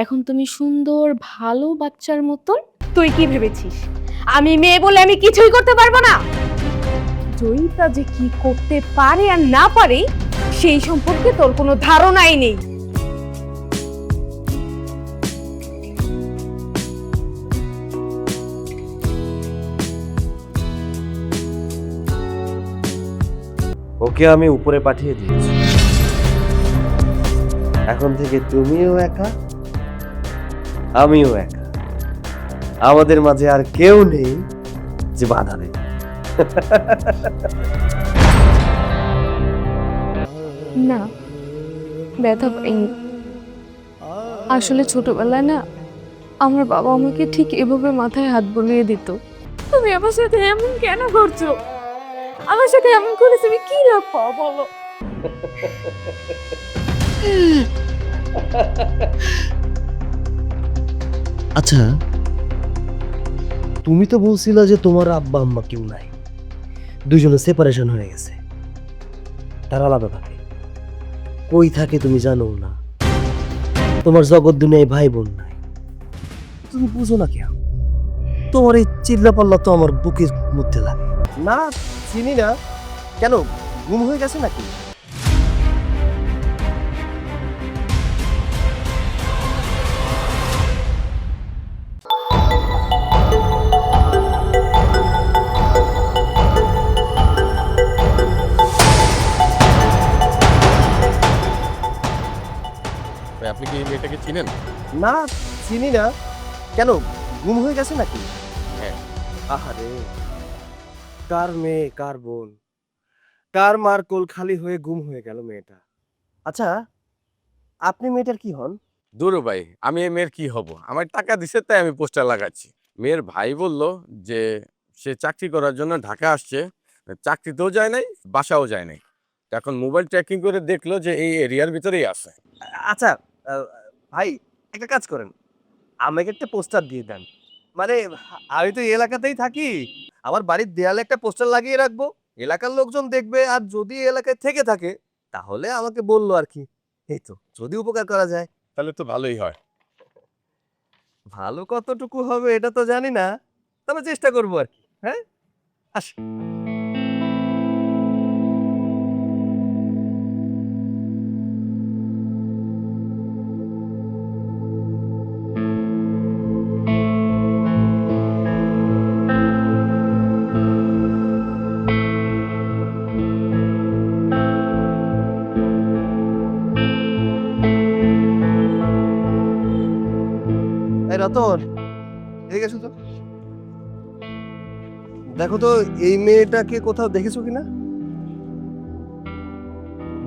এখন তুমি সুন্দর ভালো বাচ্চার মতন। তুই কি ভেবেছিস আমি মেয়ে বলে আমি কিছুই করতে পারবো না? জয়িতা যে কি করতে পারে আর না পারে সেই সম্পর্কে তোর কোনো ধারণাই নেই। ওকে আমি উপরে পাঠিয়ে দিয়েছি। এখন থেকে তুমিও একা, আমিও একা। আমাদের মাঝে আর কেউ নেই যে বাধা দেবে। না, ব্যথা পাইনি। আসলে ছোটবেলায় না আমার বাবা আমাকে ঠিক এভাবে মাথায় হাত বুলিয়ে দিত। তুমি আমার সাথে এমন কেন করছো? আমার সাথে এমন করে তুমি কি লাভ পাও বলো? আচ্ছা, তুমি তো বলছিলা যে তোমার আব্বা আম্মা কেউ নাই, দুজনে সেপারেশন হয়ে গেছে, তারা আলাদা থাকে। কই থাকে তুমি জানো না? তোমার জগৎ দুনিয়ায় ভাই বোন নাই, তুমি বুঝো না কেন? তোমার এই চিল্লা পাল্লা তো আমার বুকের মধ্যে লাগে। না, চিনি না। কেন, গুম হয়ে গেছে নাকি? ভাই, আপনি কি এই মেয়েটাকে চিনেন? না, চিনি না। কেন, গুম হয়ে গেছে নাকি? হ্যাঁ। আহারে, কার মেয়ে, কার বোন, কার মার কোল খালি হয়ে গুম হয়ে গেল মেয়েটা। আচ্ছা, আপনি মেয়েটার কি হন? দূর ভাই, আমি এই মেয়ের কি হব? আমার টাকা দিছে তাই আমি পোস্টার লাগাচ্ছি। মেয়ের ভাই বলল যে সে চাকরি করার জন্য ঢাকা আসছে, চাকরিতেও যায় নাই, বাসাও যায় নাই। এখন মোবাইল ট্র্যাকিং করে দেখলো যে এই এরিয়ার ভিতরেই আছে। আচ্ছা, আহ, ভাই একটা কাজ করেন, আমাকে একটা পোস্টার দিয়ে দেন। মানে আমি তো এই এলাকাতেই থাকি, আমার বাড়ির দেয়ালে একটা পোস্টার লাগিয়ে রাখবো, এলাকার লোকজন দেখবে, আর যদি এই এলাকায় থেকে থাকে তাহলে আমাকে বললো আর কি। এই তো, যদি উপকার করা যায়। তাহলে তো ভালোই হয়। ভালো কতটুকু হবে এটা তো জানি না, তবে চেষ্টা করবো আর কি। হ্যাঁ, আস। এই রতন, এদিকে এসো তো। দেখো তো এই মেয়েটাকে কোথাও দেখেছো কিনা?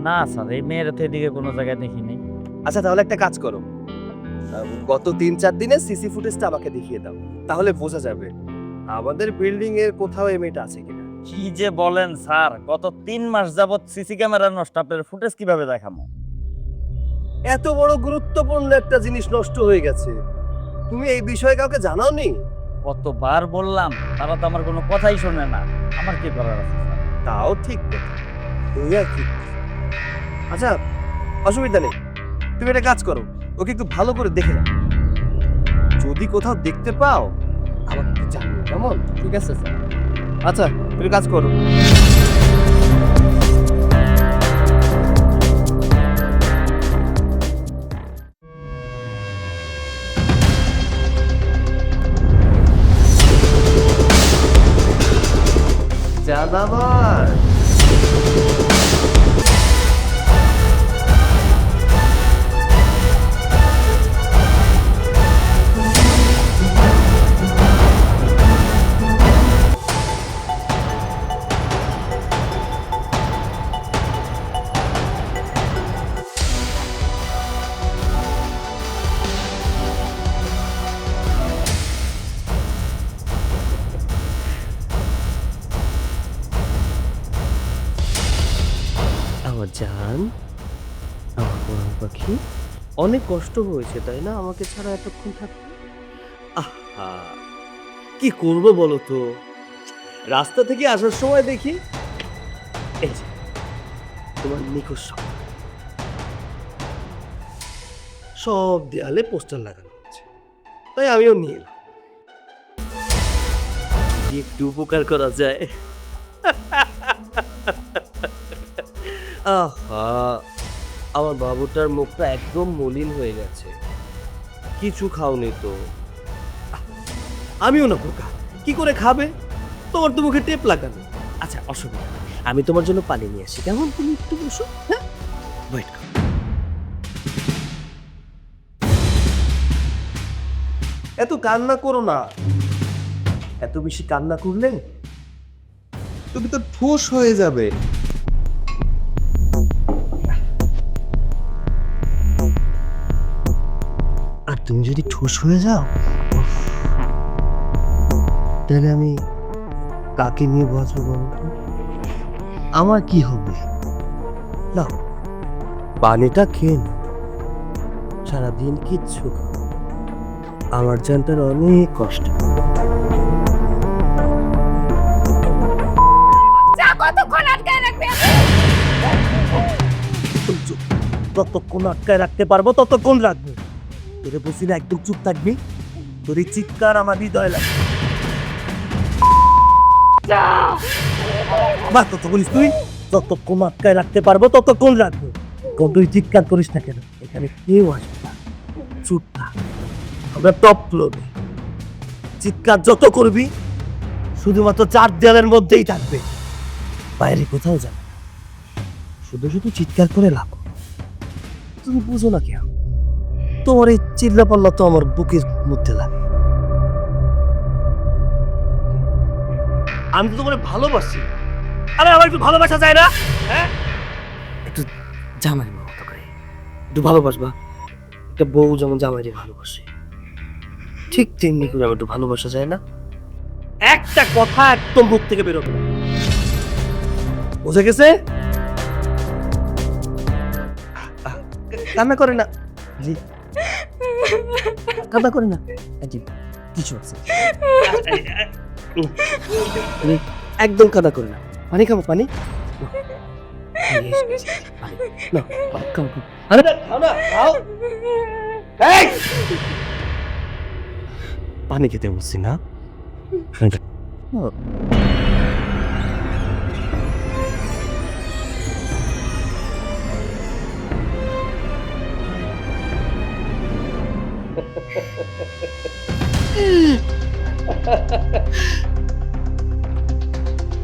না স্যার, এই মেয়ের তো এদিকে কোনো জায়গায় দেখিনি। আচ্ছা, তাহলে একটা কাজ করো, গত 3-4 দিনের সিসি ফুটেজটা আমাকে দেখিয়ে দাও, তাহলে বোঝা যাবে আমাদের বিল্ডিং এর কোথাও এই মেয়েটা আছে কিনা। কি যে বলেন স্যার, গত 3 মাস যাবত সিসি ক্যামেরা নষ্ট, আপনার ফুটেজ কিভাবে দেখামো? এত বড় গুরুত্বপূর্ণ একটা জিনিস নষ্ট হয়ে গেছে, তুমি এই বিষয়ে কাউকে জানাওনি? কতবার বললাম, তারা তো আমার কোনো কথাই শোনে না। আমার কি করার আছে স্যার? তাও ঠিক কথা, এই আর কি। আচ্ছা, অসুবিধা নেই, তুমি একটা কাজ করো, ওকে একটু ভালো করে দেখে নাও, যদি কোথাও দেখতে পাও আমাকে একটু জানিও, কেমন? ঠিক আছে স্যার। আচ্ছা, তুমি কাজ করো। জানাবার আমার জান, আমার পরাণ পাখি, অনেক কষ্ট হয়েছে তাই না আমাকে ছাড়া এতক্ষণ থাকতে? আহা, কি করব বলো তো, রাস্তা থেকে আসার সময় দেখি এই যে তোমার নিখোঁজ সব দেয়ালে পোস্টার লাগানো হচ্ছে, তাই আমিও নিয়ে এলাম। যদি একটু উপকার করা যায়। আহা, আমার বাবুটার মুখটা একদম মলিন হয়ে গেছে, কিছু খাওনি তো। আমিও না বোকা, কি করে খাবে? তোমার তো মুখে টেপ লাগানো। আচ্ছা অসুবিধা নেই, আমি তোমার জন্য পানি নিয়ে আসি, কেমন? তুমি একটু বসো, হ্যাঁ, ওয়েট করো। এত কান্না করো না, এত বেশি কান্না করলে তুমি তো ঠোস হয়ে যাবে। আর তুমি যদি ঠোস হয়ে যাও, উফ, তাহলে আমি কাকে নিয়ে বাঁচবো বলো তো? আমার কি হবে? না, পানিটা খেয়ে নাও, সারাদিন কিচ্ছু খাও, আমার জানটার অনেক কষ্ট। যা কতক্ষণ আটকায় রাখবে? ততক্ষণ আটকায় রাখতে পারবো ততক্ষণ রাখবো। তোরে বলছি না একদম চুপ থাকবি, তোর এই চিৎকার আমার হৃদয় লাগে। বা তত বলিস তুই, যতক্ষণ আটকায় রাখতে পারবো ততক্ষণ রাখবো। কোন তুই চিৎকার করিস না কেন, এখানে কেউ আসবে না, চুপ থাক। আমরা টপ ফ্লোরে, চিৎকার যত করবি শুধুমাত্র 4 দেয়ালের মধ্যেই থাকবে, বাইরে কোথাও যাবে না। শুধু শুধু চিৎকার করে লাভ, তুমি বুঝো না কেন? তোমার এই চিল্লা পাল্লা তো আমার বুকের মধ্যে লাগে। আমি তো তোমার ভালোবাসি, আরে আমার একটু ভালোবাসা যায় না? হ্যাঁ, একটু জামাই মতো করে একটু ভালোবাসবা। একটা বউ যেমন জামাইরে ভালোবাসে, ঠিক তেমনি করে আমার একটু ভালোবাসা যায় না? একটা কথা একদম মুখ থেকে বেরোবে না, বুঝে গেছে? কান্না করে না জি, কান্না করে না জি, কিছু আছে, একদম কান্না করে না। পানি খাবো, পানি না, খাও, খাও। আরে না, খাও না, খাও। এই! পানি খেতে বলছি না?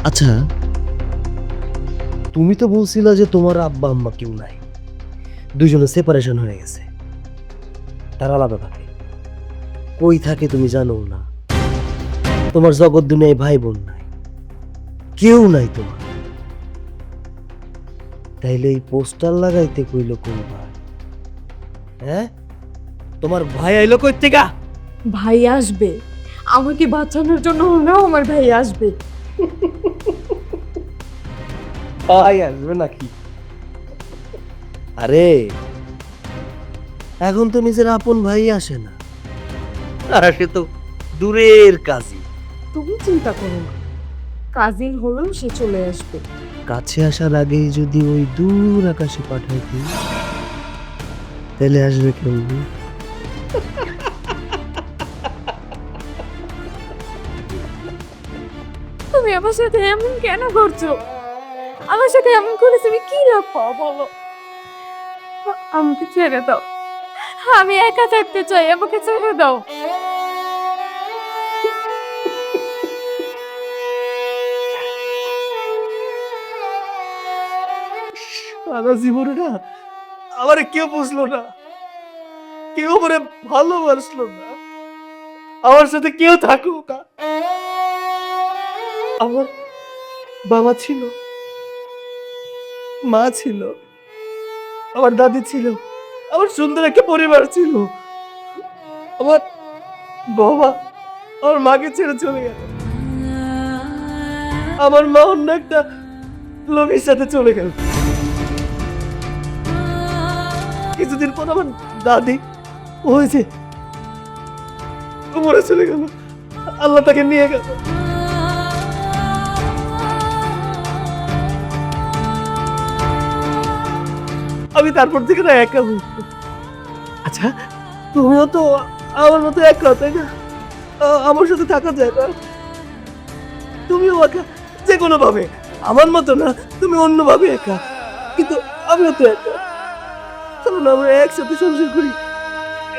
আচ্ছা, তুমি তো বলছিলা যে তোমার আব্বা আম্মা কেউ নাই, দুজনে সেপারেশন হয়ে গেছে, তারা আলাদা থাকে। কই থাকে তুমি জানো না? তোমার জগৎ দুনিয়ায় ভাই বোন নাই, কেউ নাই তোমার। তাইলে এই পোস্টার লাগাইতে কইলো কোন ভাই? হ্যাঁ, তোমার ভাই আইলো কই থেকে? ভাই আসবে, আমাকে বাঁচানোর জন্য হলেও আমার ভাই আসবে। ভাই আসবে নাকি? আরে এখন তো নিজের আপন ভাই আসে না, আর সে তো দূরের কাজী। তুমি চিন্তা করো না, কাজিন হলেও সে চলে আসবে। কাছে আসার আগেই যদি ওই দূর আকাশে পাঠাইতি, তাহলে আসবে কেমনি? তুমি আমার সাথে এমন কেন করছো? আমার সাথে এমন করে তুমি কি লাভ পাও বলো? আমাকে ছেড়ে দাও, আমি একা থাকতে চাই, আমাকে ছেড়ে দাও। সারা জীবনে না আমার কেউ বুঝলো না, কেউ মানে ভালোবাসলো না, আমার সাথে কেউ থাকুক না। আমার বাবা ছিল, মা ছিল, আমার দাদি ছিল, আমার সুন্দর একটা পরিবার ছিল। আমার বাবা আমার মাকে ছেড়ে চলে গেল, আমার মা অন্য একটা লোকের সাথে চলে গেল। কিছুদিন পর আমার দাদি হয়েছে মরে চলে গেল, আল্লাহ তাকে নিয়ে গেল। আমি তারপর থেকে না একা হই, আচ্ছা তুমিও তো আমার মতো একা, তাই না? আমার সাথে থাকা যায় না? তুমিও একা যে কোনো ভাবে, আমার মতো না, তুমি অন্যভাবে একা, কিন্তু আমিও তো একা। চলো না আমরা একসাথে সংসার করি,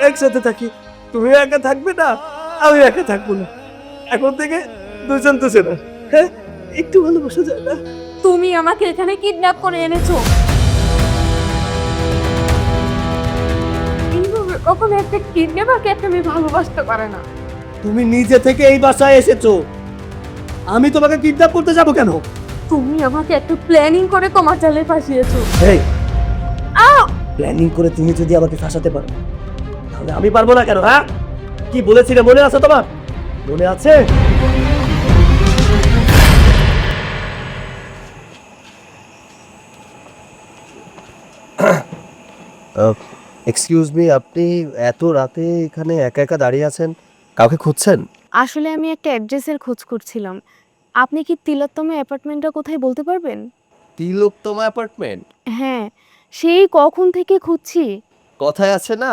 একসাথে থাকি। তুমি একা থাকবে না, আমি একা থাকবো না। এখন থেকে দুজন তো না, হ্যাঁ? একটু ভালোবাসা যায় না? তুমি আমাকে এখানে কিডন্যাপ করে এনেছো। এইভাবে কখনো একটা কিডন্যাপারকে একটা মেয়ে ভালোবাসতে পারে না। তুমি নিজে থেকে এই বাসায় এসেছো, আমি তোমাকে কিডন্যাপ করতে যাবো কেন? তুমি আমাকে একটা প্ল্যানিং করে তোমার জালে ফাঁসিয়েছো। এই প্ল্যানিং করে তুমি যদি আমাকে ফাঁসাতে পারো, তাহলে আমি পারবো না কেন? হ্যাঁ, কি বলেছিলে মনে আছে তোমার? মনে আছে? এক্সকিউজ মি, আপনি এত রাতে এখানে একা একা দাঁড়িয়ে আছেন, কাউকে খুঁজছেন? আসলে আমি একটা অ্যাড্রেসের খোঁজ করছিলাম। আপনি কি তিলোত্তম অ্যাপার্টমেন্টটা কোথায় বলতে পারবেন? তিলোত্তমা অ্যাপার্টমেন্ট? হ্যাঁ, সেই কখন থেকে খুঁজছি। কথায় আছে না,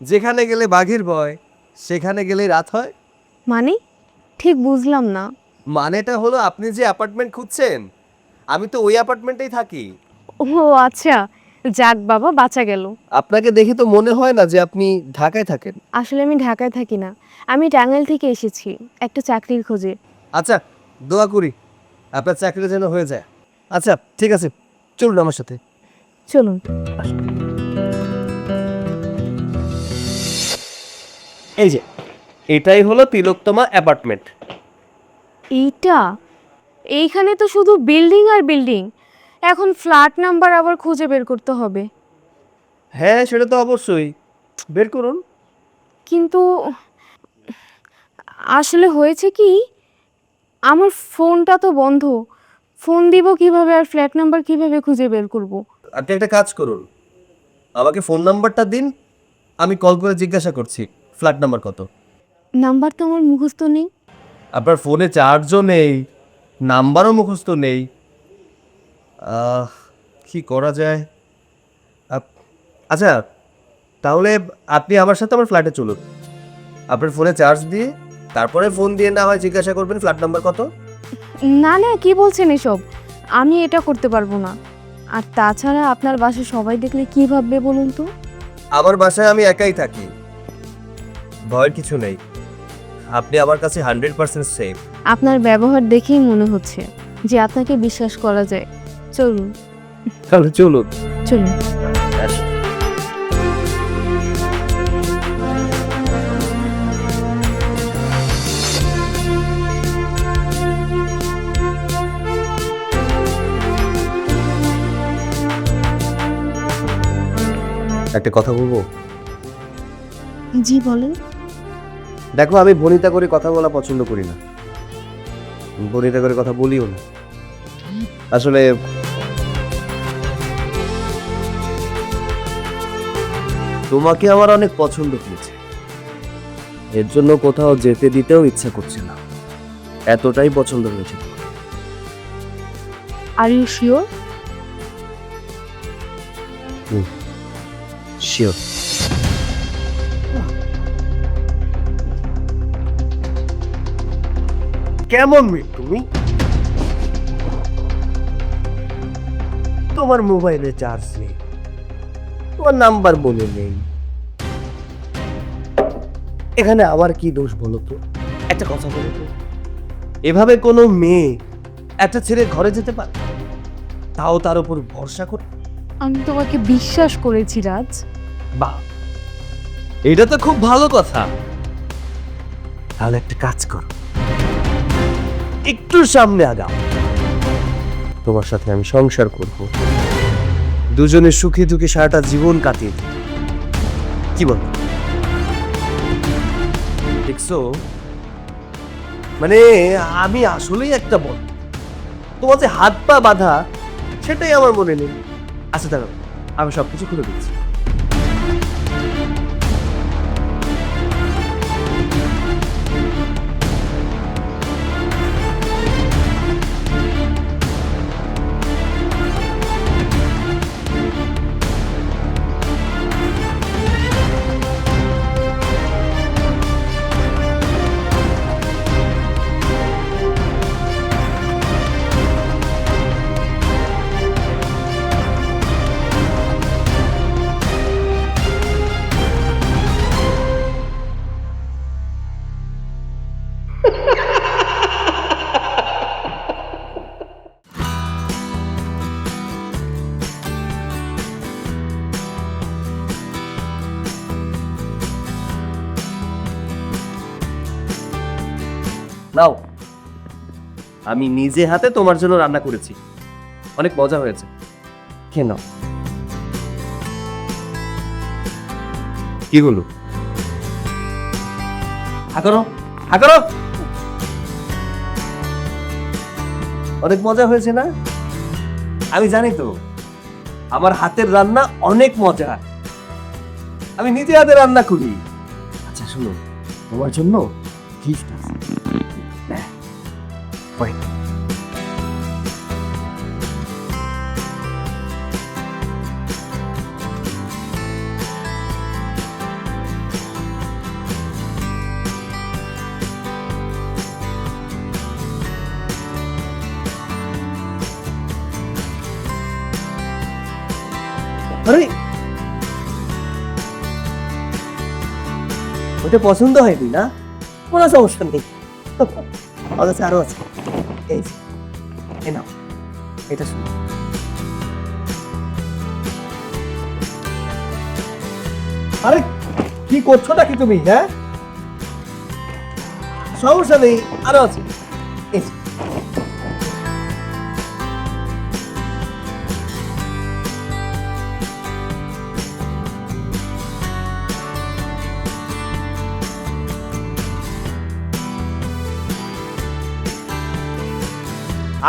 যেখানে গেলে বাঘের ভয় সেখানে গেলে রাত হয়। মানে ঠিক বুঝলাম না। মানেটা হলো আপনি যে অ্যাপার্টমেন্ট খুঁজছেন, আমি তো ওই অ্যাপার্টমেন্টেই থাকি। ও আচ্ছা, যাক বাবা বাঁচা গেল। আপনাকে দেখে তো মনে হয় না যে আপনি ঢাকায় থাকেন। আসলে আমি ঢাকায় থাকি না, আমি টাঙ্গাইল থেকে এসেছি একটা চাকরির খোঁজে। আচ্ছা, দোয়া করি আপনার চাকরিটা যেন হয়ে যায়। আচ্ছা ঠিক আছে, চলুন আমার সাথে। চলুন। এই যে এটাই হলো তিলোত্তমা অ্যাপার্টমেন্ট। এইখানে তো শুধু বিল্ডিং আর বিল্ডিং, এখন ফ্ল্যাট নাম্বার আবার খুঁজে বের করতে হবে। হ্যাঁ সেটা তো অবশ্যই, বের করুন। কিন্তু আসলে হয়েছে কি, আমার ফোনটা তো বন্ধ, ফোন দিব কিভাবে আর ফ্ল্যাট নাম্বার কিভাবে খুঁজে বের করব? আপনি একটা কাজ করুন, আমাকে ফোন নাম্বারটা দিন, আমি কল করে জিজ্ঞাসা করছি ফ্ল্যাট নাম্বার কত। নাম্বার তো আমার মুখস্থ নেই। আপনার ফোনে চার্জও নেই, নাম্বারও মুখস্থ নেই, কি করা যায়? আচ্ছা তাহলে আপনি আমার সাথে আমার ফ্ল্যাটে চলুন, আপনার ফোনে চার্জ দিয়ে তারপরে ফোন দিয়ে না হয় জিজ্ঞাসা করবেন ফ্ল্যাট নাম্বার কত। না না, কি বলছেন এসব? আমি এটা করতে পারবো না। আর তাছাড়া আপনার বাসায় সবাই দেখলে কি ভাববে বলুন তো? আমার বাসায় আমি একাই থাকি, ভয়ের কিছু নেই, আপনি আমার কাছে 100% সেফ। আপনার ব্যবহার দেখেই মনে হচ্ছে যে আপনাকে বিশ্বাস করা যায়। চলুন তাহলে চলুন। চলুন। একটা কথা বলবো? জি বলেন। দেখো আমি বনিতা করে কথা বলা পছন্দ করি না, বনিতা করে কথা বলিও না। আসলে তোমাকে আমার অনেক পছন্দ হয়েছে, এর জন্য কোথাও যেতে দিতেও ইচ্ছা করছে না, এতটাই পছন্দ হয়েছে। Are you sure? শিওর। কেমন মেয়ে তুমি? তোমার মোবাইলে চার্জ নেই, তোমার নাম্বার মনে নেই, এখানে আমার কি দোষ বলো তো? একটা কথা বলো তো, এভাবে কোনো মেয়ে একটা ছেলে ঘরে যেতে পারে, তাও তার উপর ভরসা করে? আমি তোমাকে বিশ্বাস করেছি রাজ। বাহ, এটা তো খুব ভালো কথা। তাহলে একটা কাজ করো, একটু সামনে আগাও, তোমার সাথে আমি সংসার করব, দুজনে সুখে দুঃখে সারাটা জীবন কাটিয়ে দেব। কি বল? দেখছো, মানে আমি আসলেই একটা বল, তোমার যে হাত পা বাঁধা সেটাই আমার মনে নেই। আচ্ছা দাঁড়াও, আমি সবকিছু খুলে দিচ্ছি। নাও, আমি নিজে হাতে তোমার জন্য রান্না করেছি, অনেক মজা হয়েছে, কেন? কি হলো? হাঁকরো হাঁকরো, অনেক মজা হয়েছে না? আমি জানি তো আমার হাতের রান্না অনেক মজা, আমি নিজে হাতে রান্না করি। আচ্ছা শুনো, তোমার জন্য গিফট আছে। Wait. আরে ওটা পছন্দ হয়নি না? কোনো সমস্যা নেই, আমার কাছে আরো আছে। এই যে, এই নাও, এটা শুনো। আরে কি করছোটা কি তুমি? হ্যাঁ, সমস্যা নেই, আরো আছে। এই যে।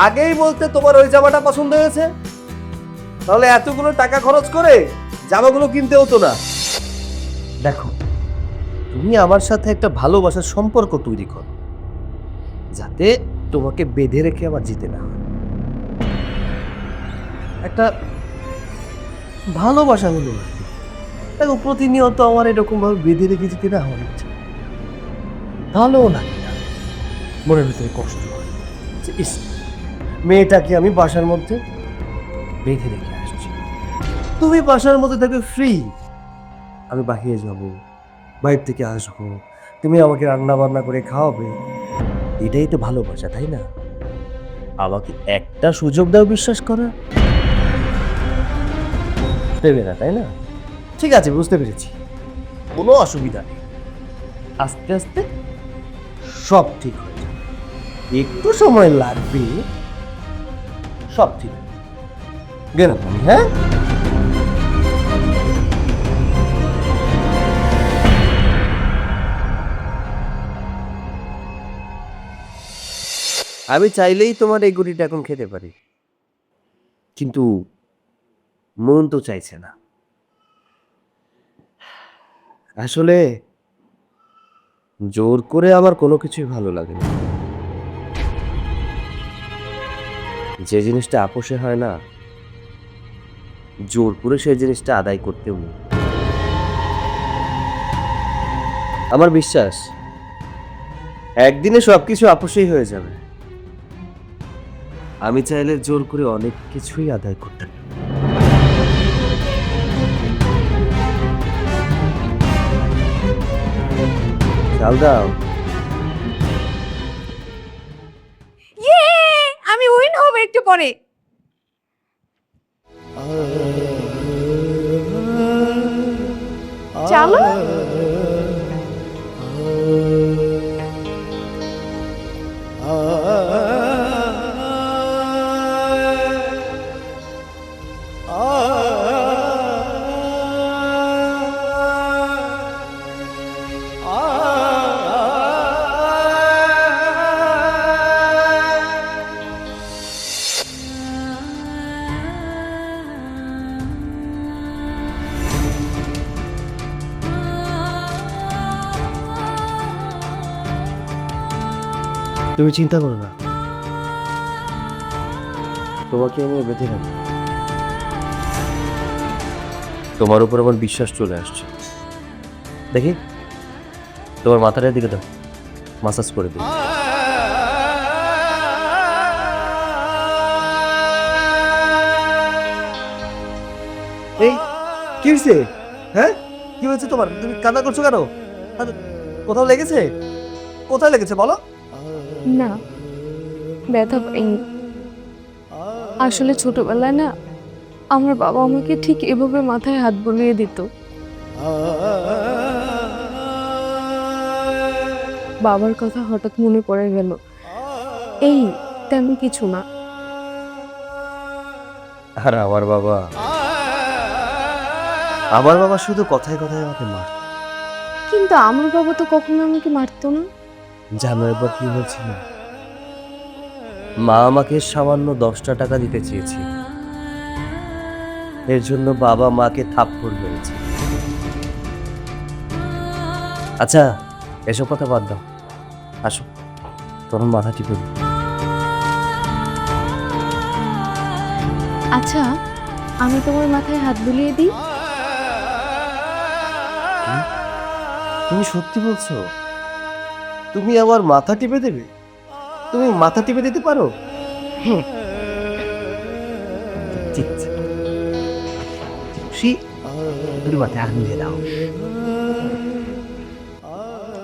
আগেই বলতে তোমার ওই জামাটা পছন্দ হয়েছে, তাহলে এতগুলো টাকা খরচ করে জামাগুলো কিনতে হতো না। দেখো, তুমি আমার সাথে একটা ভালোবাসার সম্পর্ক তৈরি করো, যাতে তোমাকে বেঁধে রেখে আবার জিতে না হয়। একটা ভালোবাসা হলো আর কি। দেখো, প্রতিনিয়ত আমার এরকম ভাবে বেঁধে রেখে যেতে না হয়, ভালোও লাগে না, মনের ভিতরে কষ্ট হয় যে ইস, মেয়েটাকে আমি বাসার মধ্যে বেঁধে রেখে আসছি। তুমি বাসার মধ্যে থাকবে ফ্রি, আমি বাহিরে যাব, বাইরে থেকে আসবো, তুমি আমাকে রান্না বান্না করে খাওয়াবে, এটাই তো ভালোবাসা, তাই না? আমাকে একটা সুযোগ দাও বিশ্বাস করা, দেবে না, তাই না? ঠিক আছে, বুঝতে পেরেছি, কোনো অসুবিধা নেই, আস্তে আস্তে সব ঠিক হয়ে যাবে, একটু সময় লাগবে, সব ঠিক গেলাম আমি। হ্যাঁ, আমি চাইলেই তোমার এই গুটিটা এখন খেতে পারি, কিন্তু মন তো চাইছে না। আসলে জোর করে আমার কোনো কিছুই ভালো লাগে না, যে জিনিসটা আপোষে হয় না, জোর করে সেই জিনিসটা আদায় করতেও নেই। আমার বিশ্বাস একদিনে সবকিছু আপোষেই হয়ে যাবে, আমি চাইলে জোর করে অনেক কিছুই আদায় করতে পারি। চাল দাও। আমি উইন হব একটু পরে। চলো। তুমি চিন্তা করো না, তোমাকে আমি বেঁধে রাখবো, তোমার উপর আমার বিশ্বাস চলে আসছে। দেখি তোমার মাথাটার দিকে দাও, মাসাজ করে দিই। এই কি হয়েছে? হ্যাঁ, কি হয়েছে তোমার? তুমি কান্না করছো কেন? কোথাও লেগেছে? কোথায় লেগেছে বলো? না, ব্যথা পাইনি। আসলে ছোটবেলায় না আমার বাবা আমাকে ঠিক এভাবে মাথায় হাত বুলিয়ে দিত। বাবার কথা হঠাৎ মনে পড়ে গেল। এই তেমন কিছু না। আর আমার বাবা শুধু কথায় কথায় আমাকে মারত। কিন্তু আমার বাবা তো কখনো আমাকে মারতো না। জানো একবার কি হয়েছিল? মা আমাকে সামান্য 10টা টাকা দিতে চেয়েছি, এর জন্য বাবা মাকে থাপ্পড় মেরেছে। আচ্ছা, এসব কথা বাদ দাও, আসো তোমার মাথা টিপে দিই। আচ্ছা, আমি তোমার মাথায় হাত বুলিয়ে দিই? তুমি সত্যি বলছো? তুমি আমার মাথা টিপে দেবে? তুমি মাথা টিপে দিতে পারো? ঠিক আছে, তুমি মাথায় হাত বুলিয়ে দাও।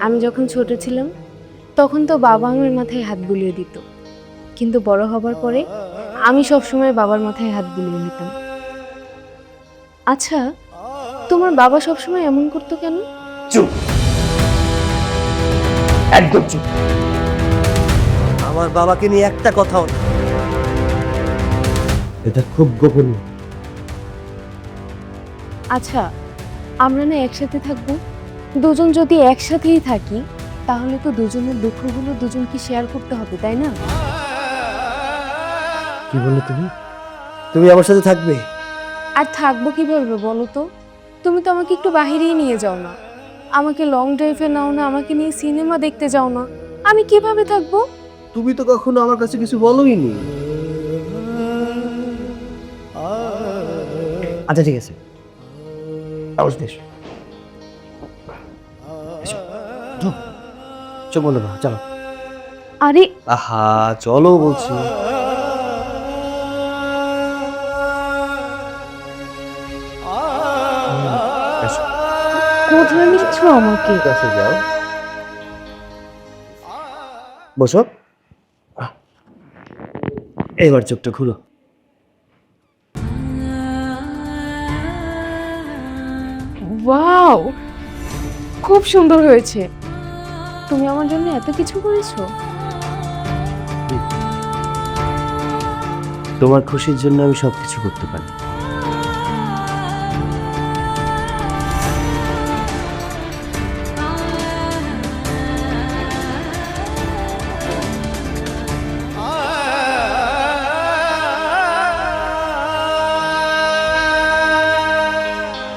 আমি যখন ছোট ছিলাম তখন তো বাবা আমার মাথায় হাত বুলিয়ে দিত, কিন্তু বড় হবার পরে আমি সবসময় বাবার মাথায় হাত বুলিয়ে নিতাম। আচ্ছা, তোমার বাবা সবসময় এমন করতো কেন? চুপ, একদম চুপ। আমার বাবাকে নিয়ে একটা কথাও না, এটা খুব গোপনীয়। আচ্ছা, আমরা না একসাথে থাকবো? দুজন যদি একসাথেই থাকি তাহলে তো দুজনের দুঃখগুলো দুজনকে শেয়ার করতে হবে, তাই না? কি বললে তুমি? তুমি আমার সাথে থাকবে? আর থাকবো কিভাবে বলো তো? তুমি তো আমাকে একটু বাহিরেই নিয়ে যাও না, আমাকে লং ড্রাইভে নাও না, আমাকে নিয়ে সিনেমা দেখতে যাও না, আমি কিভাবে থাকবো? তুমি তো কখনো আমার কাছে কিছু বলোইনি। আচ্ছা ঠিক আছে, চোখ বন্ধ করো, চলো। আরে আহা চলো বলছি। কোথায় নিচ্ছ আমাকে? কাছে যাও, বসো। এবার চোখটা খুলো। ওয়াও, খুব সুন্দর হয়েছে। তুমি আমার জন্য এত কিছু করেছো। তোমার খুশির জন্য আমি সবকিছু করতে পারি।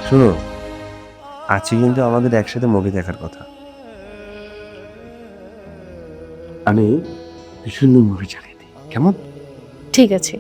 শোনো, আজকে কিন্তু আমাদের একসাথে মুভি দেখার কথা। আমি সুন্দর মুভি চালিয়ে দিই, কেমন? ঠিক আছে।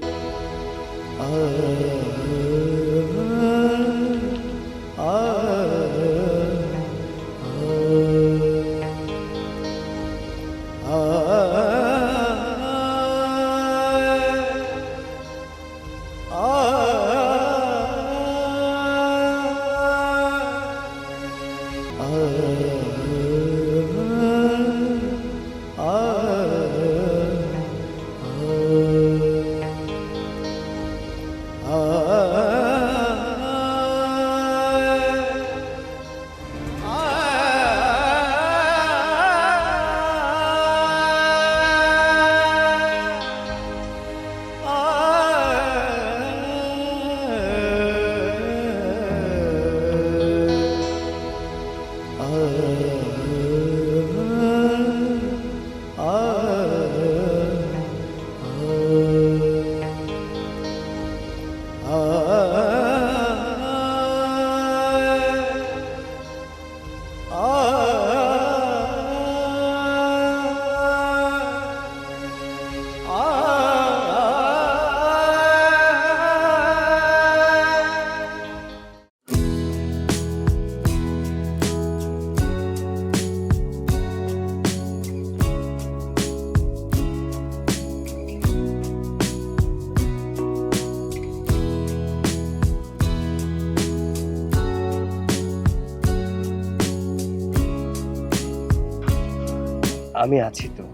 আমি আছি তো,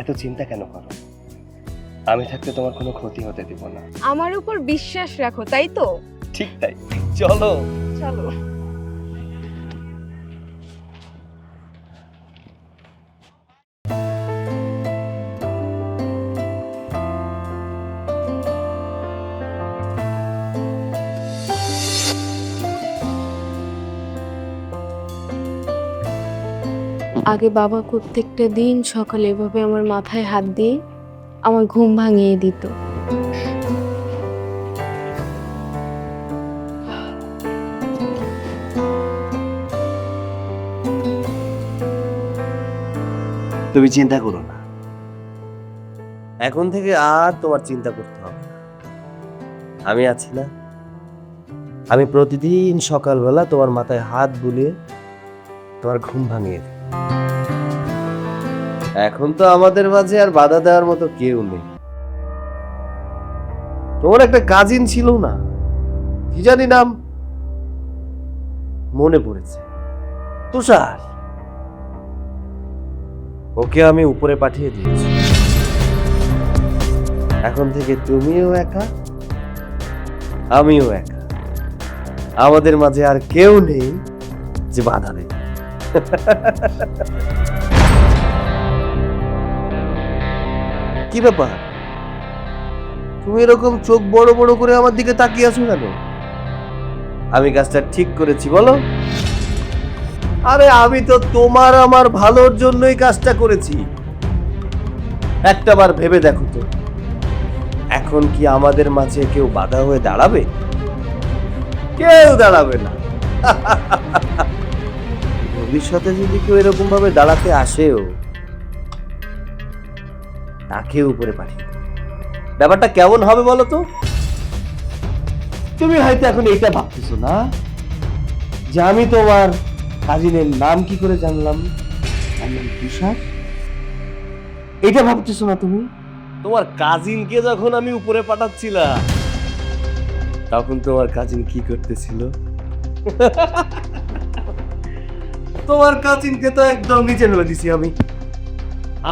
এত চিন্তা কেন করো? আমি থাকতে তোমার কোনো ক্ষতি হতে দিব না। আমার উপর বিশ্বাস রাখো, তাই তো? ঠিক তাই, চলো। চলো। আগে বাবা প্রত্যেকটা দিন সকালে এভাবে আমার মাথায় হাত দিয়ে আমার ঘুম ভাঙিয়ে দিত। তুমি চিন্তা করো না, এখন থেকে আর তোমার চিন্তা করতে হবে না। আমি আছি না? আমি প্রতিদিন সকালবেলা তোমার মাথায় হাত বুলিয়ে তোমার ঘুম ভাঙিয়ে দিই। এখন তো আমাদের মাঝে আর বাধা দেওয়ার মতো কেউ নেই। তোমার একটা কাজিন ছিল না, কি জানি নাম, মনে পড়েছে, তুষার। ওকে আমি উপরে পাঠিয়ে দিয়েছি। এখন থেকে তুমিও একা, আমিও একা, আমাদের মাঝে আর কেউ নেই যে বাধা দেবে। কি ব্যাপার, তুমি এরকম চোখ বড় বড় করে আমার দিকে তাকিয়ে আছো কেন? আমি কাজটা ঠিক করেছি বলো? আরে আমি তো তোমার আমার ভালোর জন্যই কাজটা করেছি। একটাবার ভেবে দেখো তো, এখন কি আমাদের মাঝে কেউ বাধা হয়ে দাঁড়াবে? কেউ দাঁড়াবে না। ভবিষ্যতে যদি কেউ এরকম ভাবে দাঁড়াতে আসেও, তাকে উপরে পাঠিয়ে দেব। ব্যাপারটা কেমন হবে বলো তো? তুমি হয়তো এখন এইটা ভাবতেছো না যে আমি তোমার কাজিনের নাম কি করে জানলাম, তার নাম তুষার। এটা ভাবতেছো না তুমি? তোমার কাজিনকে যখন আমি উপরে পাঠাচ্ছিলাম, তখন তোমার কাজিন কি করতেছিল? তোমার কাজিনকে তো একদম নিচে ফেলে দিছি আমি।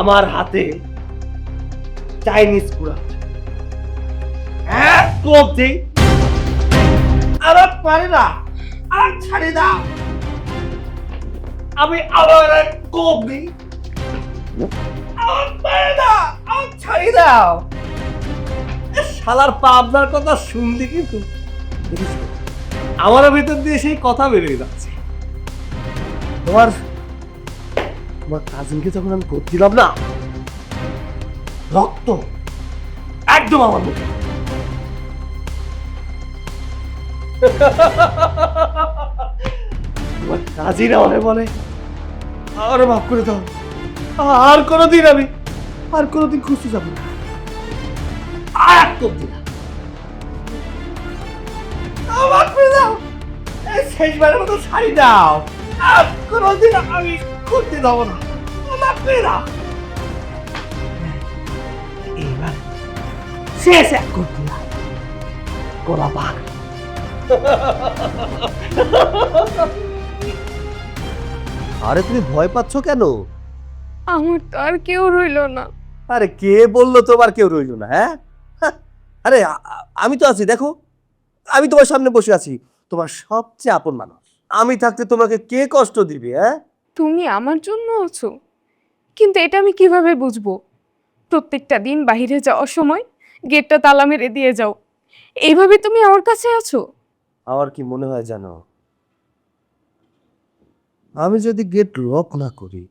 আমার হাতে চাইনিজ কুড়া এক কোপ দেই, আর পারে না, আর ছাড়ে দাও। আমি আবার এক কোপ দিই, আর পারে না, আর ছাড়ে দাও। শালার পাবনার কথা শুনলি কিন্তু আমার ভিতর দিয়ে সেই কথা বেরিয়ে যাচ্ছে। তোমার কাজিনকে যখন আমি করছিলাম না, রক্ত একদম আমার মুখে। তোমার কাজিন আমাকে বলে, আরে মাফ করে দাও, আর কোনোদিন খুশি যাবো না। আর করতে না, মাফ করে দাও, শেষবারের মতো ছাড়ি দাও, আর কোনোদিন আমি করতে যাবো না, মাফ করে দাও। এইবার শেষ এক করতে না, কোলা বাঘ। আরে তুমি ভয় পাচ্ছ কেন? আমার তো আর কেউ রইলো না। আরে কে বললো তোমার কেউ রইলো না? হ্যাঁ, আরে আমি তো আছি, দেখো আমি তোমার সামনে বসে আছি, তোমার সবচেয়ে আপন মানুষ। আমি থাকতে তোমাকে কে কষ্ট দিবে? হ্যাঁ, তুমি আমার জন্য আছো, কিন্তু এটা আমি কিভাবে বুঝবো? প্রত্যেকটা দিন বাইরে যাওয়ার সময় গেটটা তালা মেরে দিয়ে যাও, এইভাবে তুমি আমার কাছে আছো। আমার কি মনে হয় জানো, আমি যদি গেট লক না করি,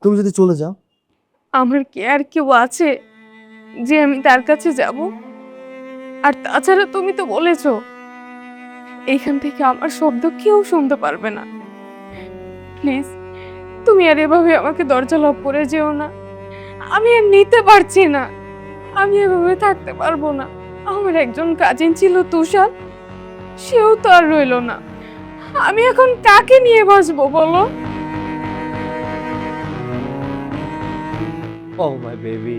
তুমি যদি চলে যাও, আমার কি আর কেউ আছে যে আমি তার কাছে যাব? আর তাছাড়া তুমি তো বলেছো এইখান থেকে আমার শব্দ কেউ শুনতে পারবে না। প্লিজ তুমি আর এভাবে আমাকে দরজা লক করে যেও না। আমি আর নিতে পারছি না, আমি এভাবে থাকতে পারবো না। আমার একজন কাজিন ছিল তুষার, সেও তো আর রইলো না। আমি এখন কাকে নিয়ে বাঁচবো বলো? ও মাই বেবি,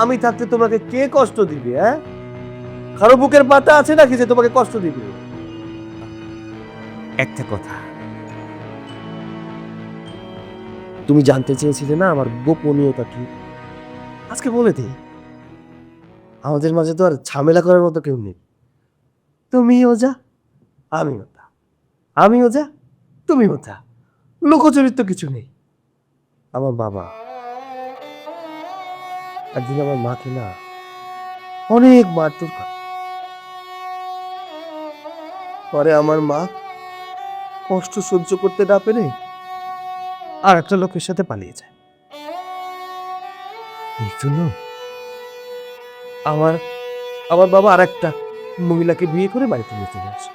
আমি থাকতে তোমাকে কে কষ্ট দিবে? হ্যাঁ, কারো বুকের পাতা আছে নাকি যে তোমাকে কষ্ট দিবে? একটা কথা, তুমি জানতে চেয়েছিলে না আমার গোপনীয়তা কি, আজকে বলে দিই। আমাদের মাঝে তো আর ঝামেলা করার মতো কেউ নেই। তুমিও যা, আমিও তা, আমিও যা, তুমিও তা, লোকচরিত্র কিছু নেই। আমার বাবা একদিন আমার মাকে না অনেক মারধর করে, পরে আমার মা কষ্ট সহ্য করতে না পেরে আর একটা লোকের সাথে পালিয়ে যায়। এই জন্য আমার আমার বাবা আর একটা মহিলাকে বিয়ে করে বাড়িতে নিয়ে চলে আসে।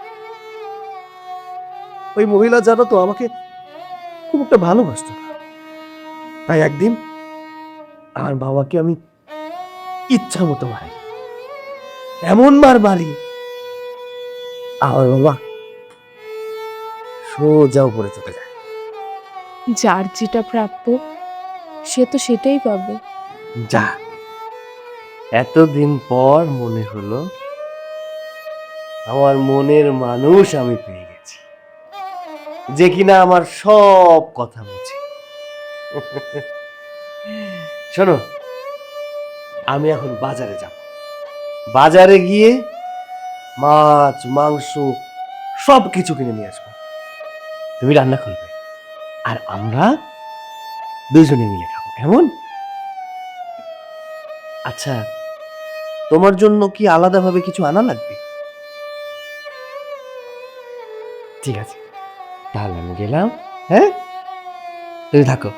ওই মহিলা জানো তো আমাকে খুব একটা ভালোবাসতো না। তাই একদিন আমার বাবাকে আমি ইচ্ছা মতো মারি, এমন মারি আমার বাবা সোজা উপরে চলে যায়। যার যেটা প্রাপ্য সে তো সেটাই পাবে। যা, এতদিন পর মনে হলো আমার মনের মানুষ আমি পেয়ে গেছি, যে কিনা আমার সব কথা বুঝে। শোনো, আমি এখন বাজারে যাব। বাজারে গিয়ে মাছ মাংস সব কিছু কিনে নিয়ে আসবো। তুমি রান্না করবে আর আমরা দুজনে মিলে খাবো, কেমন? আচ্ছা, তোমার জন্য কি আলাদাভাবে কিছু আনা লাগবে? ঠিক আছে, তাহলে আমি গেলাম। হ্যাঁ, তুমি থাকো।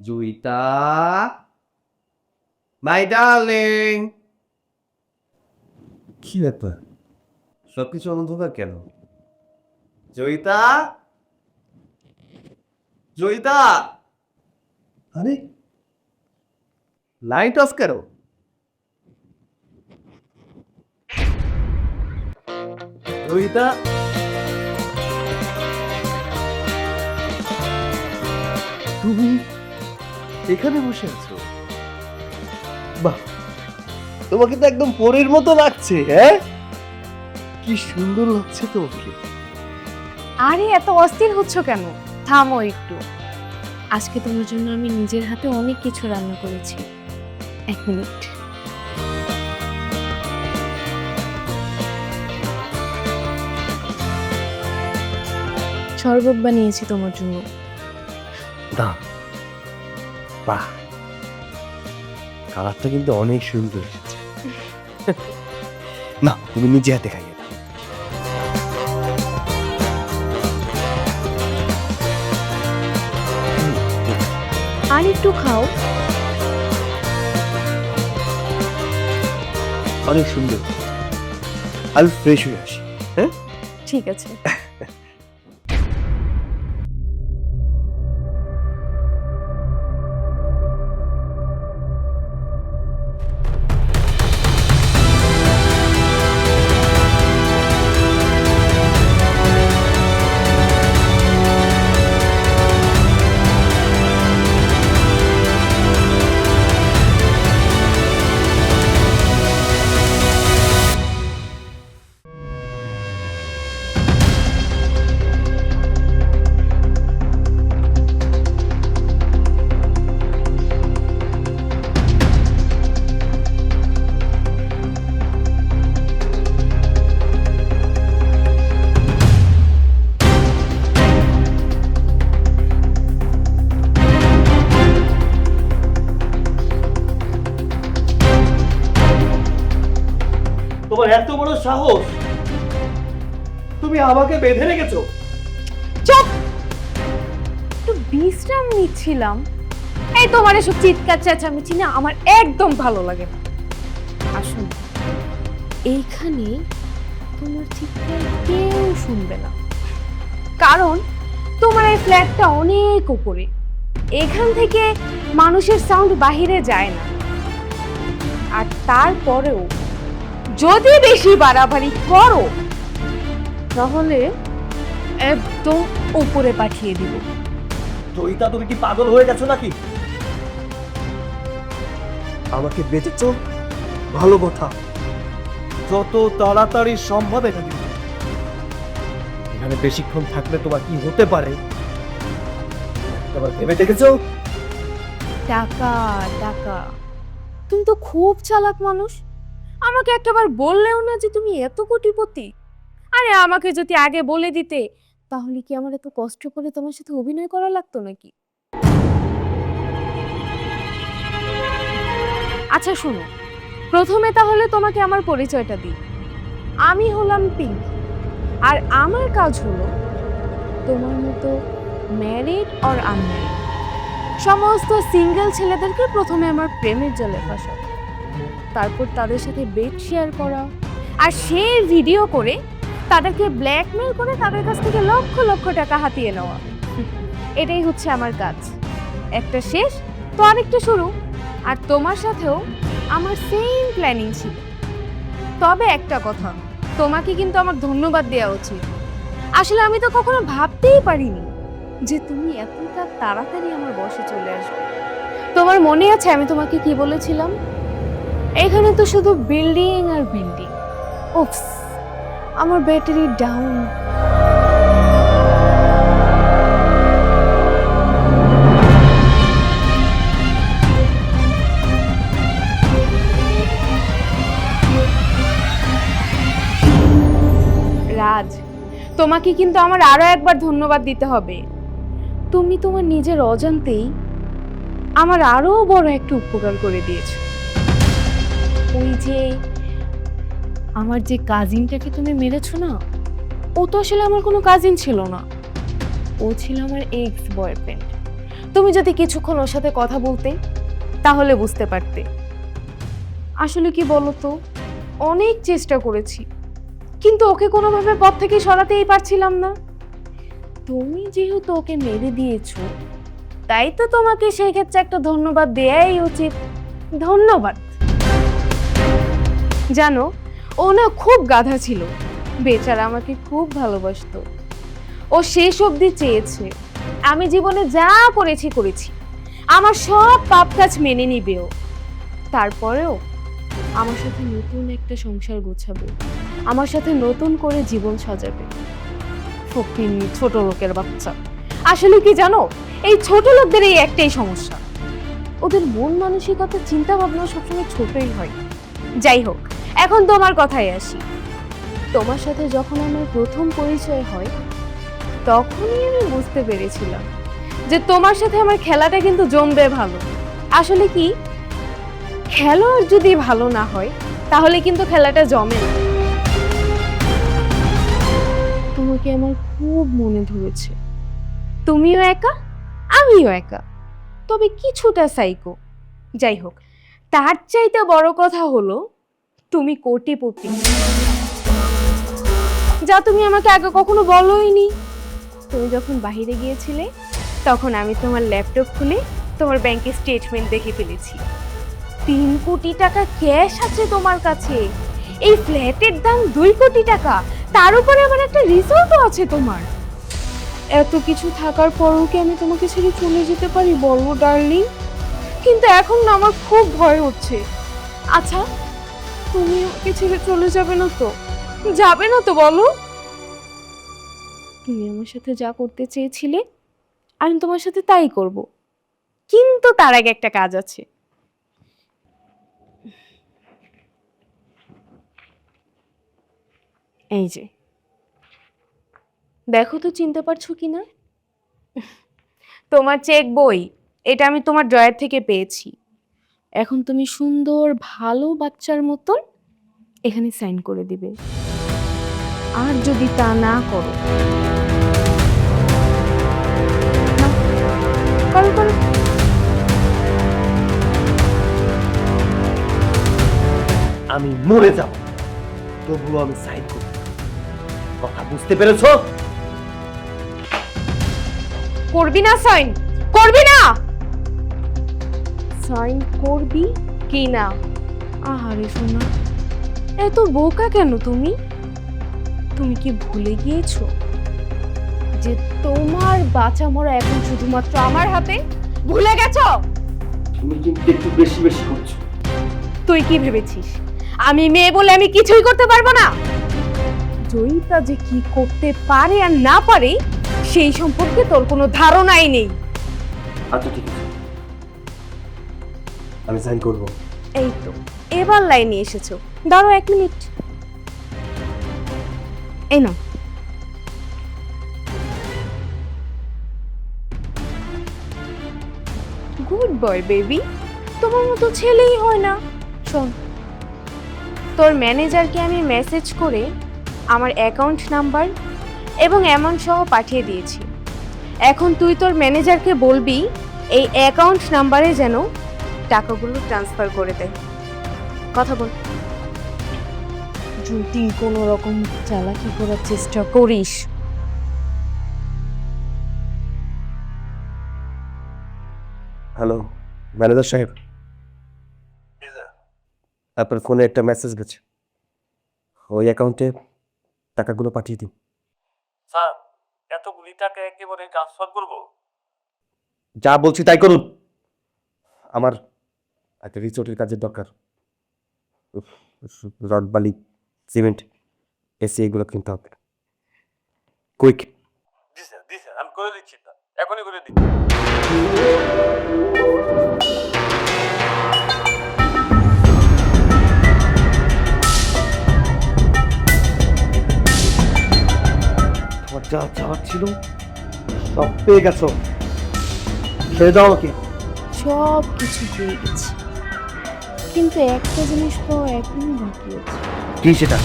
জুইতা, মাই ডার্লিং। কি ব্যাপার, সবকিছু অন্ধকার কেন? জয়িতা, জয়িতা, আরে লাইট অফ করো। জয়িতা, তুমি এখানে বসে আছো? বাহ, তোমাকে তো একদম পরীর মতো লাগছে। হ্যাঁ, কি সুন্দর লাগছে তোমাকে। আরে এত অস্থির হচ্ছ কেন? থামো একটু। আজকে তোমার জন্য আমি নিজের হাতে অনেক কিছু রান্না করেছি। 1 মিনিট। শরবত বানিয়েছি তোমার জন্য। দাও। বাহ, কালারটা কিন্তু অনেক সুন্দর এসেছে। না, তুমি নিজে হাতে খাইয়ে দাও। আর একটু খাও। অনেক সুন্দর। আমি ফ্রেশ হয়ে আসি। হ্যাঁ, ঠিক আছে। সাহস? তুমি আমাকে বেঁধে রেখেছো। চুপ! একটু বিশ্রাম নিচ্ছিলাম। এই তোমার এসব চিৎকার চেঁচামেচি না আমার একদম ভালো লাগে না। আসুন, এইখানে তোমার চিৎকার কেউ শুনবে না, কারণ তোমার এই ফ্ল্যাটটা অনেক উপরে। এখান থেকে মানুষের সাউন্ড বাহিরে যায় না। আর তারপরেও যদি বেশি বাড়াবাড়ি করো তাহলে একদম উপরে পাঠিয়ে দিব। জয়িতা, তুমি কি পাগল হয়ে গেছো নাকি? আমাকে বেঁচেছো, ভালো কথা। যত তাড়াতাড়ি সম্ভব এখানে বেশিক্ষণ থাকলে তোমার কি হতে পারে ভেবে দেখেছো? টাকা টাকা, তুমি তো খুব চালাক মানুষ। আমাকে একটাবার বললেও না যে তুমি এত কোটিপতি। আরে আমাকে যদি আগে বলে দিতে তাহলে কি আমার এত কষ্ট করে তোমার সাথে অভিনয় করা লাগতো নাকি? আচ্ছা শোনো, প্রথমে তাহলে তোমাকে আমার পরিচয়টা দিই। আমি হলাম পিঙ্ক, আর আমার কাজ হলো তোমার মতো ম্যারিড অর আনম্যারিড সমস্ত সিঙ্গেল ছেলেদেরকে প্রথমে আমার প্রেমের জালে ফাঁসানো, তারপর তাদের সাথে বেড শেয়ার করা, আর সেই ভিডিও করে তাদেরকে ব্ল্যাকমেল করে তাদের কাছ থেকে লক্ষ লক্ষ টাকা হাতিয়ে নেওয়া। এটাই হচ্ছে আমার কাজ। একটা শেষ তো আরেকটা শুরু। আর তোমার সাথেও আমার সেম প্ল্যানিং ছিল। তবে একটা কথা, তোমাকে কিন্তু আমার ধন্যবাদ দেওয়া উচিত। আসলে আমি তো কখনো ভাবতেই পারিনি যে তুমি এতটা তাড়াতাড়ি আমার বসে চলে আসবে। তোমার মনে আছে আমি তোমাকে কি বলেছিলাম? এখানে তো শুধু বিল্ডিং আর বিল্ডিং। উপস, আমার ব্যাটারি ডাউন। রাজ, তোমাকে কিন্তু আমার আরো একবার ধন্যবাদ দিতে হবে। তুমি তোমার নিজের অজান্তেই আমার আরো বড় একটা উপকার করে দিয়েছো। ওই যে আমার যে কাজিনটাকে তুমি মেরেছো না, ও তো আসলে আমার কোনো কাজিন ছিল না, ও ছিল আমার এক্স বয়ফ্রেন্ড। তুমি যদি কিছুক্ষণ ওর সাথে কথা বলতে তাহলে বুঝতে পারতে। আসলে কি বলতো, অনেক চেষ্টা করেছি কিন্তু ওকে কোনোভাবে পথ থেকে সরাতেই পারছিলাম না। তুমি যেহেতু ওকে মেরে দিয়েছো, তাই তো তোমাকে সেই ক্ষেত্রে একটা ধন্যবাদ দেয়াই উচিত। ধন্যবাদ। জানো, ও না খুব গাধা ছিল, বেচারা আমাকে খুব ভালোবাসতো। ও শেষ অবধি চেয়েছে আমি জীবনে যা করেছি করেছি, আমার সব পাপ কাজ মেনে নিবে ও। তারপরেও আমার সাথে নতুন একটা সংসার গোছাবে, আমার সাথে নতুন করে জীবন সাজাবে। ফকিন্নি ছোট লোকের বাচ্চা। আসলে কি জানো, এই ছোট লোকদের এই একটাই সমস্যা, ওদের মন মানসিকতা চিন্তা ভাবনা সবসময় ছোটই হয়। যাই হোক, এখন তোমার কথায় আসি। তোমার সাথে যখন আমার প্রথম পরিচয় হয় তখনই আমি বুঝতে পেরেছিলাম যে তোমার সাথে আমার খেলাটা কিন্তু জমবে ভালো। আসলে কি, খেলোয়াড় যদি ভালো না হয় তাহলে কিন্তু খেলাটা জমে না। তোমাকে আমার খুব মনে ধরেছে। তুমিও একা, আমিও একা, তবে কিছুটা সাইকো। যাই হোক, তার চাইতে বড় কথা হলো তুমি কোটিপতি, যা তুমি আমাকে আগে কখনো বলোইনি। তুমি যখন বাইরে গিয়েছিলে তখন আমি তোমার ল্যাপটপ খুলে তোমার ব্যাংকের স্টেটমেন্ট দেখে ফেলেছি। 3 কোটি টাকা ক্যাশ আছে তোমার কাছে, এই ফ্ল্যাটের দাম 2 কোটি টাকা, তার উপরে আবার একটা রিসোর্টও আছে তোমার। এত কিছু থাকার পরেও কি আমি তোমাকে ছেড়ে চলে যেতে পারি বলো ডার্লিং? কিন্তু এখন না আমার খুব ভয় হচ্ছে। আচ্ছা, তুমি আমাকে ছেড়ে চলে যাবে না তো? যাবে না তো বলো? তুমি আমার সাথে যা করতে চেয়েছিলে আমি তোমার সাথে তাই করব, কিন্তু তার আগে একটা কাজ আছে। এই যে দেখো তো, চিনতে পারছো কিনা? তোমার চেক বই, এটা আমি তোমার ড্রয়ার থেকে পেয়েছি। এখন তুমি সুন্দর ভালো বাচ্চার মতন এখানে সাইন করে দিবে। আর যদি তা না করো, নাও, করো করো। আমি মরে যাব, তবুও আমি সাইন করব। কথা বুঝতে পেরেছো? করবি না সাইন? করবি না? সাইন করবি কি না? আহারে সোনা, এত বোকা কেন তুমি? তুমি কি ভুলে গিয়েছো যে তোমার বাঁচা মরা এখন শুধুমাত্র আমার হাতে? ভুলে গেছো? তুমি কিন্তু একটু বেশি বেশি করছো। তুই কি ভেবেছিস আমি মেয়ে বলে আমি কিছুই করতে পারবো না? জয়িতা যে কি করতে পারে আর না পারে সেই সম্পর্কে তোর কোনো ধারণাই নেই। আচ্ছা ঠিক আছে, আমি সাইন করব। এই তো এবার লাইনে এসেছো, দাঁড়াও 1 মিনিট। এই নাও। গুড বয় বেবি, তোমার মতো ছেলেই হয় না। শোন, তোর ম্যানেজারকে আমি মেসেজ করে আমার অ্যাকাউন্ট নাম্বার এবং অ্যামাউন্ট সহ পাঠিয়ে দিয়েছি। এখন তুই তোর ম্যানেজারকে বলবি এই অ্যাকাউন্ট নাম্বারে যেন টাকাগুলো ট্রান্সফার করে দেয়। কথা বল। যদি কোনো রকম চালাকি করার চেষ্টা করিস, হ্যালো ম্যানেজার সাহেব, আপনার ফোনে একটা মেসেজ গেছে, ওই অ্যাকাউন্টে টাকাগুলো পাঠিয়ে দিন। স্যার, এতগুলি টাকা একেবারে ট্রান্সফার করব? যা বলছি তাই করুন। আমার একটা রিসোর্টের কাজের দরকার। রড, বালি, সিমেন্ট, এসি এগুলো কিনতে হবে। কুইক। জি স্যার, জি স্যার, আমি করে দিচ্ছি। এখনই করে দিচ্ছি। তোমার যা চাওয়ার ছিল সব পেয়ে গেছো, ছেড়ে দাও আমাকে। সব কিছু পেয়ে গেছি, কিন্তু একটা জিনিস পাওয়া এখনো বাকি আছে। কি সেটা?